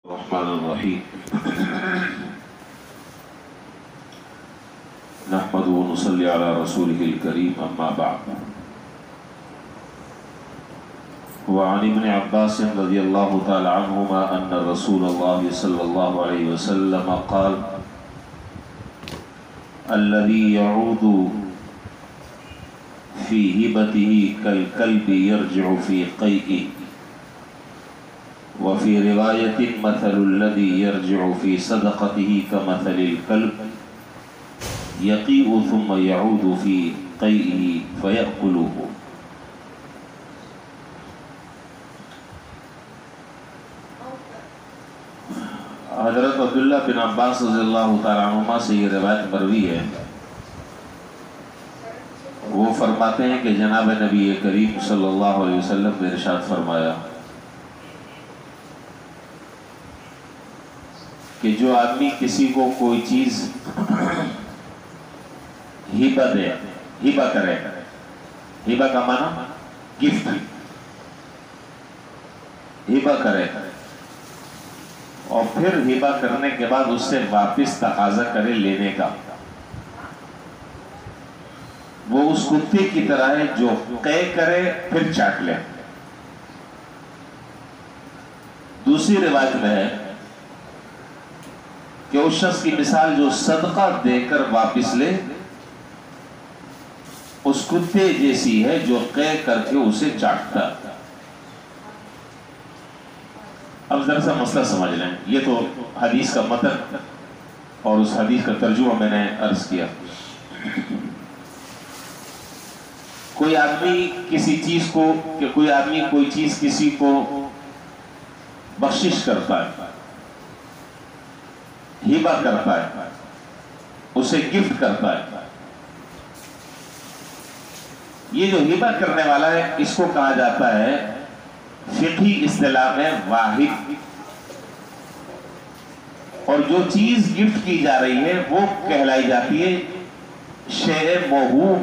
الرحمن الرحيم نحمد ونصلي على رسوله الكريم أما بعد وعن ابن عباس رضي الله تعالى عنهما أن رسول الله صلى الله عليه وسلم قال الذي يعود في هبته كالكلب يرجع في قيئه وفي رواية مثل الذي يرجع في صدقته كمثل الكلب يقيء ثم يعود في قيئه فيأكله. حضرت عبداللہ بن عباس رضی اللہ تعالیٰ عنہما سے یہ روایت مروی ہے. وہ فرماتے ہیں کہ جناب نبی کریم صلی اللہ علیہ وسلم نے ارشاد فرمایا کہ جو آدمی کسی کو کوئی چیز ہبہ دے، ہبہ کرے، ہبہ کا معنی گفٹ، ہبہ کرے اور پھر ہبہ کرنے کے بعد اس سے واپس تقاضا کرے لینے کا، وہ اس کتے کی طرح ہے جو قے کرے پھر چاٹ لے. دوسری روایت میں ہے کہ اس شخص کی مثال جو صدقہ دے کر واپس لے اس کتے جیسی ہے جو قے کر کے اسے چاٹتا. اب ذرا سا مسئلہ سمجھ لیں. یہ تو حدیث کا متن اور اس حدیث کا ترجمہ میں نے عرض کیا. کوئی آدمی کسی چیز کو کہ کوئی آدمی کوئی چیز کسی کو بخشش کرتا ہے، ہبہ کرتا ہے، اسے گفٹ کرتا ہے. یہ جو ہبہ کرنے والا ہے اس کو کہا جاتا ہے فقہی اصطلاح میں واہب، اور جو چیز گفٹ کی جا رہی ہے وہ کہلائی جاتی ہے شیء موہوب.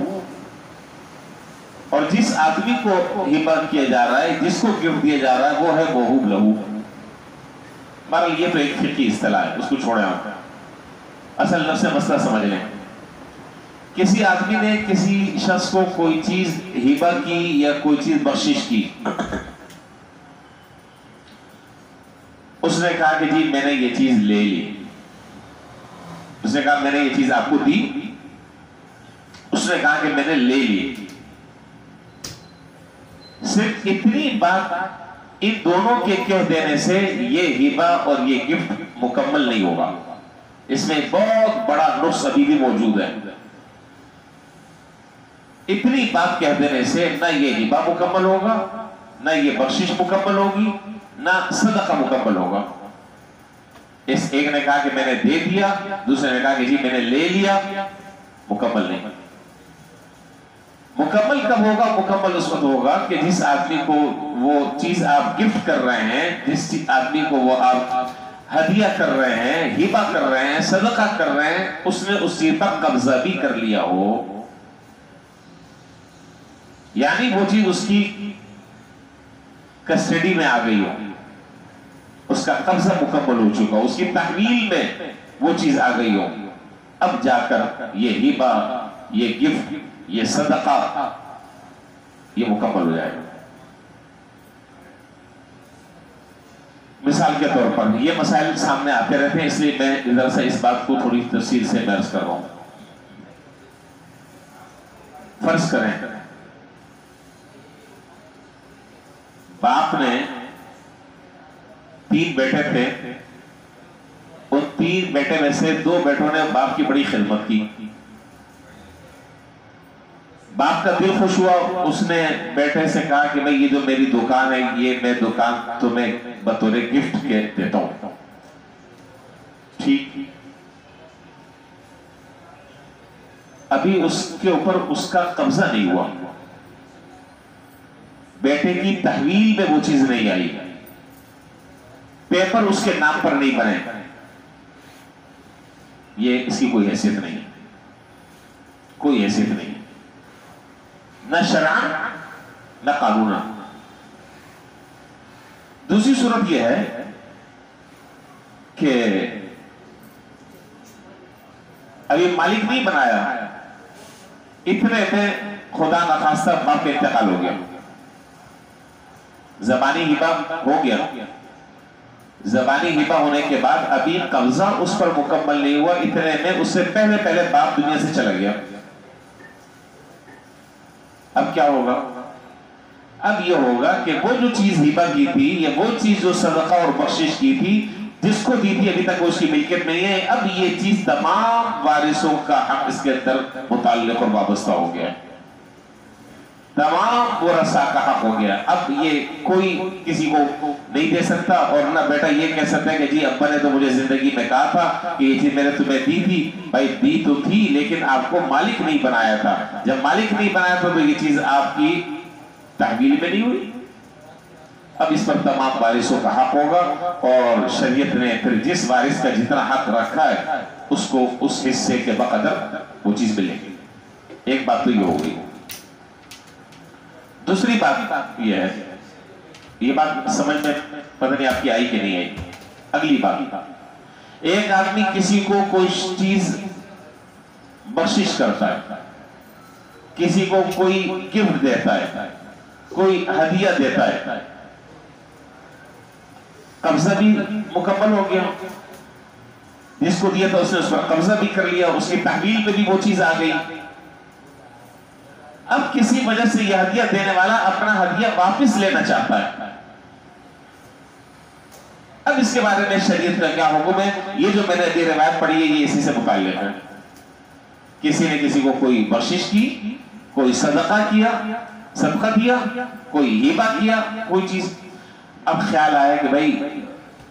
اور جس آدمی کو ہبہ کیا جا رہا ہے، جس کو گفٹ دیا جا رہا ہے، وہ ہے موہوب لہو. بہرحال یہ تو ایک فقہی اصطلاح ہے، اس کو چھوڑیں. آپ اصل نفس مسئلہ سمجھ لیں. کسی آدمی نے کسی شخص کو کوئی چیز ہبہ کی یا کوئی چیز بخشش کی، اس نے کہا کہ جی میں نے یہ چیز لے لی. اس نے کہا میں نے یہ چیز آپ کو دی. اس نے کہا کہ میں نے لے لی. صرف اتنی بات ان دونوں کے کہہ دینے سے یہ ہبہ اور یہ گفٹ مکمل نہیں ہوگا. اس میں بہت بڑا نقص ابھی بھی موجود ہے. اتنی بات کہہ دینے سے نہ یہ ہبہ مکمل ہوگا، نہ یہ بخشش مکمل ہوگی، نہ صدقہ مکمل ہوگا. اس ایک نے کہا کہ میں نے دے دیا، دوسرے نے کہا کہ جی میں نے لے لیا. مکمل نہیں. مکمل کب ہوگا؟ مکمل اس وقت ہوگا کہ جس آدمی کو وہ چیز آپ گفٹ کر رہے ہیں، جس آدمی کو وہ آپ ہدیہ کر رہے ہیں، ہبہ کر رہے ہیں، صدقہ کر رہے ہیں، اس نے اس چیز پر قبضہ بھی کر لیا ہو. یعنی وہ چیز اس کی کسٹڈی میں آ گئی ہو، اس کا قبضہ مکمل ہو چکا، اس کی تحویل میں وہ چیز آ گئی ہو. اب جا کر یہ ہبہ، یہ گفٹ، یہ صدقہ یہ مکمل ہو جائے گا. مثال کے طور پر یہ مسائل سامنے آتے رہتے ہیں، اس لیے میں ذرا سا اس بات کو تھوڑی تفصیل سے عرض کر رہا ہوں. فرض کریں باپ نے 3 بیٹے تھے. ان 3 بیٹے میں سے 2 بیٹوں نے باپ کی بڑی خدمت کی. باپ کا دل خوش ہوا. اس نے بیٹے سے کہا کہ بھئی یہ جو میری دکان ہے، یہ میں دکان تمہیں بطور گفٹ کے دیتا ہوں. ٹھیک. ابھی اس کے اوپر اس کا قبضہ نہیں ہوا، بیٹے کی تحویل میں وہ چیز نہیں آئی، پیپر اس کے نام پر نہیں بنے. یہ اس کی کوئی حیثیت نہیں، کوئی حیثیت نہیں، نہ شرعاً نہ قانونا. دوسری صورت یہ ہے کہ ابھی مالک نہیں بنایا، اتنے میں خدا نخواستہ باپ کا انتقال ہو گیا، زبانی ہبہ ہو گیا، زبانی ہبہ ہونے کے بعد ابھی قبضہ اس پر مکمل نہیں ہوا، اتنے میں اس سے پہلے باپ دنیا سے چلا گیا۔ اب کیا ہوگا؟ اب یہ ہوگا کہ وہ جو چیز ہبہ کی تھی یا وہ چیز جو صدقہ اور بخشش کی تھی جس کو دی تھی ابھی تک اس کی ملکیت نہیں ہے، اب یہ چیز تمام وارثوں کا حق اس کے اندر متعلق اور وابستہ ہو گیا، تمام ورثاء کا حق ہو گیا۔ اب یہ کوئی کسی کو نہیں دے سکتا، اور نہ بیٹا یہ کہہ سکتا ہے کہ جی ابا نے تو مجھے زندگی میں کہا تھا کہ یہ چیز میں نے تمہیں دی تھی۔ بھائی دی تو تھی لیکن آپ کو مالک نہیں بنایا تھا، جب مالک نہیں بنایا تھا تو یہ چیز آپ کی تحویل میں نہیں ہوئی۔ اب اس پر تمام وارثوں کا حق ہوگا، اور شریعت نے پھر جس وارث کا جتنا حق رکھا ہے اس کو اس حصے کے بقدر وہ چیز ملے گی۔ ایک بات تو یہ ہو گئی۔ دوسری بات یہ ہے، یہ بات سمجھ میں پتہ نہیں آپ کی آئی کہ نہیں آئی۔ اگلی بات، ایک آدمی کسی کو کوئی چیز بخشش کرتا ہے، کسی کو کوئی گفٹ دیتا ہے، کوئی ہدیہ دیتا ہے، قبضہ بھی مکمل ہو گیا، جس کو دیا تھا اس نے اس پر قبضہ بھی کر لیا، اس کی تحویل پہ بھی وہ چیز آ گئی۔ اب کسی وجہ سے یہ ہدیہ دینے والا اپنا ہدیہ واپس لینا چاہتا ہے، اب اس کے بارے میں شریعت کا کیا حکم ہے؟ یہ جو میں نے ابھی روایت پڑھی ہے یہ اسی سے متعلق ہے۔ کسی نے کسی کو کوئی بخشش کی، کوئی صدقہ کیا، صدقہ دیا، کوئی ہبہ کیا، کوئی چیز، اب خیال آیا کہ بھائی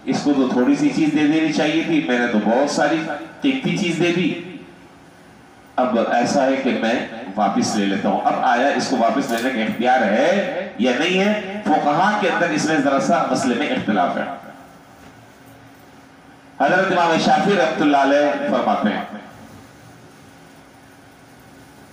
اس کو تو تھوڑی سی چیز دے دینی چاہیے تھی، میں نے تو بہت ساری قیمتی چیز دے دی، اب ایسا ہے کہ میں واپس لے لیتا ہوں۔ اب آیا اس کو واپس لینے کا اختیار ہے یا نہیں ہے؟ فقہاء کے اندر اس میں ذرا سا مسئلے میں اختلاف ہے۔ حضرت امام شافعی رحمۃ اللہ علیہ فرماتے ہیں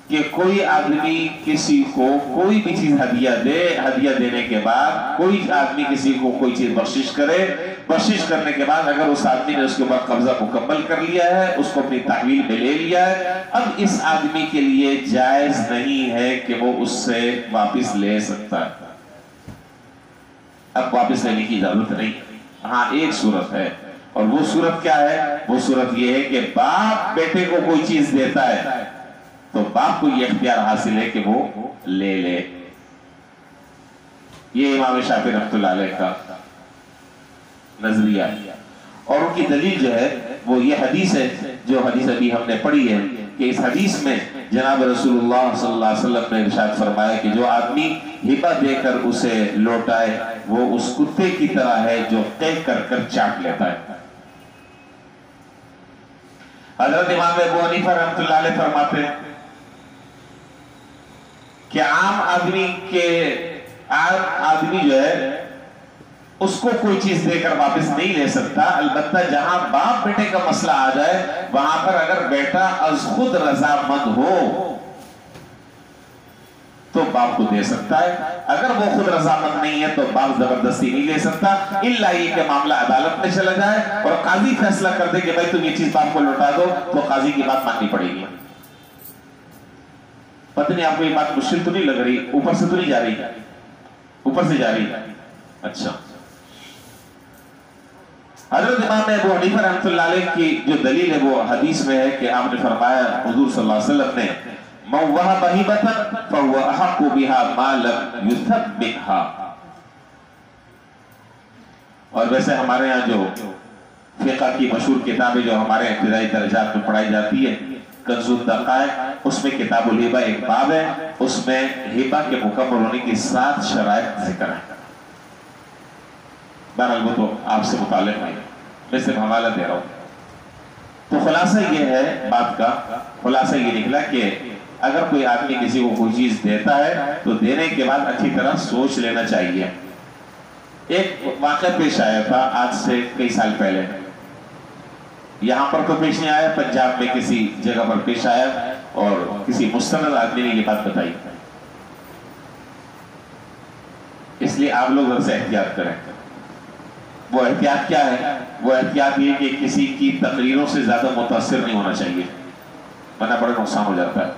کہ کوئی آدمی کسی کو کوئی بھی چیز ہدیہ دے، ہدیہ دینے کے بعد کوئی آدمی کسی کو کوئی چیز بخشش کرے، بخشش کرنے کے بعد اگر اس آدمی نے اس کے اوپر قبضہ مکمل کر لیا ہے، اس کو اپنی تحویل میں لے لیا ہے، اب اس آدمی کے لیے جائز نہیں ہے کہ وہ اس سے واپس لے سکتا ہے، اب واپس لینے کی اجازت نہیں۔ ہاں ایک صورت ہے، اور وہ صورت کیا ہے؟ وہ صورت یہ ہے کہ باپ بیٹے کو کوئی چیز دیتا ہے تو باپ کو یہ اختیار حاصل ہے کہ وہ لے لے۔ یہ امام شافعی رحمۃ اللہ علیہ کا نظریہ ہے، اور ان کی دلیل جو ہے وہ یہ حدیث ہے جو حدیث ابھی ہم نے پڑھی ہے، کہ اس حدیث میں جناب رسول اللہ صلی اللہ علیہ وسلم نے ارشاد فرمایا کہ جو آدمی ہبہ دے کر اسے لوٹائے وہ اس کتے کی طرح ہے جو قے کر کر چاٹ لیتا ہے۔ حضرت امام ابو حنیفہ رحمۃ اللہ علیہ فرماتے ہیں کہ عام آدمی جو ہے اس کو کوئی چیز دے کر واپس نہیں لے سکتا، البتہ جہاں باپ بیٹے کا مسئلہ آ جائے وہاں پر اگر بیٹا از خود رضامند ہو تو باپ کو دے سکتا ہے، اگر وہ خود رضامند نہیں ہے تو باپ زبردستی نہیں لے سکتا، الا یہ کہ معاملہ عدالت میں چلا جائے اور قاضی فیصلہ کر دے کہ بھائی تم یہ چیز باپ کو لوٹا دو، تو قاضی کی بات ماننی پڑے گی۔ پتہ نہیں آپ کو یہ بات مشکل تو نہیں لگ رہی؟ اوپر سے تو نہیں جا رہی؟ اوپر سے جا رہی؟ اچھا، حضرت امام ابو حنیفہ رحمۃ اللہ علیہ کی جو دلیل ہے وہ حدیث میں ہے کہ آپ نے فرمایا، حضور صلی اللہ علیہ وسلم نے مَنْ وَهَبَ هِبَةً فَهُوَ أَحَقُّ بِهَا مَا لَمْ يُثَبِّتْهَا۔ اور ویسے ہمارے ہاں جو فقہ کی مشہور کتابیں جو ہمارے ابتدائی درجات میں پڑھائی جاتی ہے، کنز الدقائق، اس میں کتاب الہبہ ایک باب ہے، اس میں ہبہ کے مکمل ہونے کی 7 شرائط ذکر ہے۔ بہرحال وہ تو آپ سے متعلق نہیں، میں صرف حوالہ دے رہا ہوں۔ تو خلاصہ یہ ہے بات کا، خلاصہ یہ نکلا کہ اگر کوئی آدمی کسی کو کوئی چیز دیتا ہے تو دینے کے بعد اچھی طرح سوچ لینا چاہیے۔ ایک واقعہ پیش آیا تھا آج سے کئی سال پہلے، یہاں پر تو پیش نہیں آیا، پنجاب میں کسی جگہ پر پیش آیا اور کسی مستند آدمی نے یہ بات بتائی، اس لیے آپ لوگ ان سے احتیاط کریں۔ وہ احتیاط کیا ہے؟ وہ احتیاط یہ کہ کسی کی تقریروں سے زیادہ متاثر نہیں ہونا چاہیے، ورنہ بڑا نقصان ہو جاتا ہے۔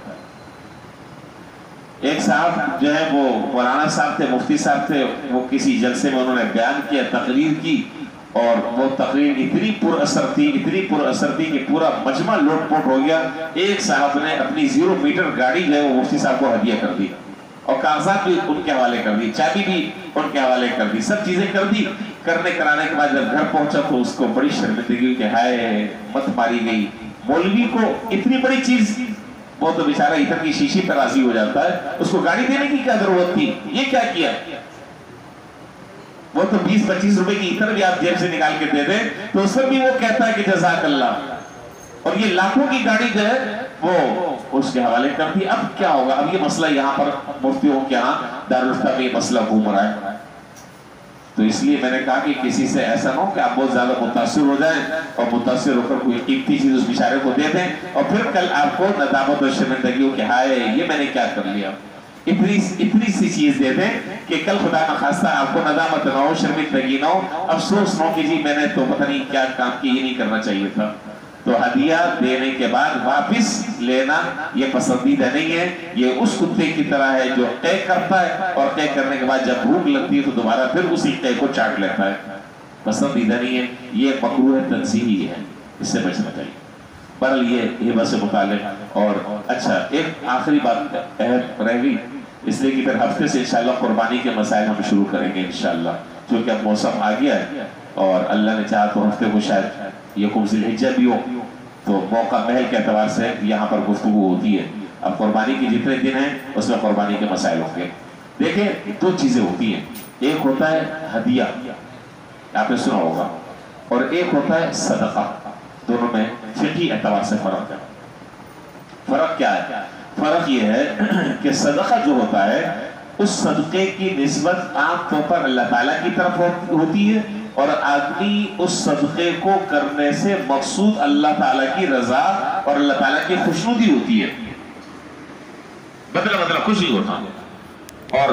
ایک صاحب جو ہے وہ مولانا صاحب تھے، مفتی صاحب تھے، وہ کسی جلسے میں انہوں نے بیان کیا، تقریر کی، اور وہ تقریر اتنی پر اثر تھی کہ پورا مجمع لوٹ پوٹ ہو گیا۔ ایک صاحب نے اپنی 0 میٹر گاڑی جو ہے وہ مفتی صاحب کو ہدیہ کر دی، اور کاغذات بھی ان کے حوالے کر دی، چابی بھی ان کے حوالے کر دی، سب چیزیں کر دی۔ کرانے کے بعد جب گھر پہنچا تو اس کو بڑی شرمندگی کہ ہائے مت ماری گئی، مولوی کو اتنی بڑی چیز، وہ تو بیچارہ عطر کی شیشی پر راضی ہو جاتا ہے، اس کو گاڑی دینے کی کیا ضرورت تھی، یہ کیا کیا؟ وہ تو 20-25 روپے کی عطر بھی آپ جیب سے نکال کے دے دیں تو اس پر بھی وہ کہتا ہے کہ جزاک اللہ، اور یہ لاکھوں کی گاڑی جو ہے وہ اس کے حوالے کر دی۔ اب کیا ہوگا؟ اب یہ مسئلہ یہاں پر مفتیوں کے ہاں دارالفتہ میں یہ مسئلہ گھوم رہا ہے، تو اس لیے میں نے کہا کہ کسی سے ایسا نہ ہو کہ آپ بہت زیادہ متاثر ہو جائیں اور متاثر ہو کر کوئی قیمتی چیز اس بیچارے کو دے دیں اور پھر کل آپ کو ندامت اور شرمندگی ہو کہ ہائے یہ میں نے کیا کر لیا۔ اتنی سی چیز دے دیں کہ کل خدا نخواستہ آپ کو ندامت نہ ہو، شرمندگی نہ ہو، افسوس نہ ہو کہ جی میں نے تو پتہ نہیں کیا کام کی، یہ نہیں کرنا چاہیے تھا۔ تو ہدیہ دینے کے بعد واپس لینا یہ پسندیدہ نہیں ہے، یہ اس کتے کی طرح ہے جو قے کرتا ہے اور قے کرنے کے بعد جب بھوک لگتی ہے تو دوبارہ پھر اسی قے کو چاٹ لیتا ہے، پسندیدہ نہیں ہے، یہ مکروہ تنزیہی ہے، اس سے بچنا چاہیے۔ بہرحال یہ ہبہ سے متعلق۔ اور اچھا ایک آخری بات اہم رہ گئی، اس لیے کہ پھر ہفتے سے انشاءاللہ قربانی کے مسائل ہم شروع کریں گے انشاءاللہ، کیونکہ اب موسم آ گیا ہے اور اللہ نے چاہا تو ہفتے کو شاید یکم ذی الحجہ بھی ہو، تو موقع محل کے اعتبار سے یہاں پر گفتگو ہوتی ہے۔ اب قربانی کے جتنے دن ہیں اس میں قربانی کے مسائل ہوں گے۔ دیکھیں 2 چیزیں ہوتی ہیں، ایک ہوتا ہے ہدیہ، آپ نے سنا ہوگا، اور ایک ہوتا ہے صدقہ۔ دونوں میں فقہی اعتبار سے فرق ہے۔ فرق کیا ہے؟ فرق یہ ہے کہ صدقہ جو ہوتا ہے اس صدقے کی نسبت عام طور پر اللہ تعالیٰ کی طرف ہوتی ہے، اور آدمی اس صدقے کو کرنے سے مقصود اللہ تعالیٰ کی رضا اور اللہ تعالیٰ کی خوشنودی ہوتی ہے، بدلہ خوشی ہوتا ہے۔ اور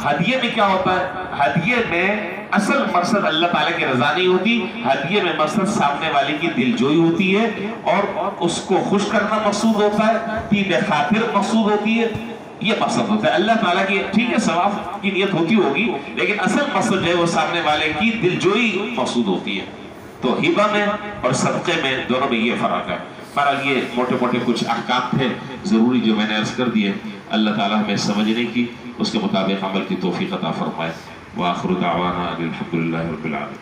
ہدیے میں کیا ہوتا ہے؟ ہدیے میں اصل مقصد اللہ تعالیٰ کی رضا نہیں ہوتی، ہدیے میں مقصد سامنے والے کی دلجوئی ہوتی ہے اور اس کو خوش کرنا مقصود ہوتا ہے، طیب خاطر مقصود ہوتی ہے، یہ مقصد ہوتا ہے۔ اللہ تعالیٰ کی ٹھیک ہے ثواب کی نیت ہوتی ہوگی، لیکن اصل مقصد جو ہے وہ سامنے والے کی دلجوئی مقصود ہوتی ہے۔ تو ہبہ میں اور صدقے میں دونوں میں یہ فرق ہے۔ بہرحال یہ موٹے موٹے کچھ احکام تھے ضروری جو میں نے عرض کر دیے، اللہ تعالیٰ ہمیں سمجھنے کی، اس کے مطابق عمل کی توفیق عطا فرمائے۔ وآخر دعوانا الحمدللہ رب العالمین۔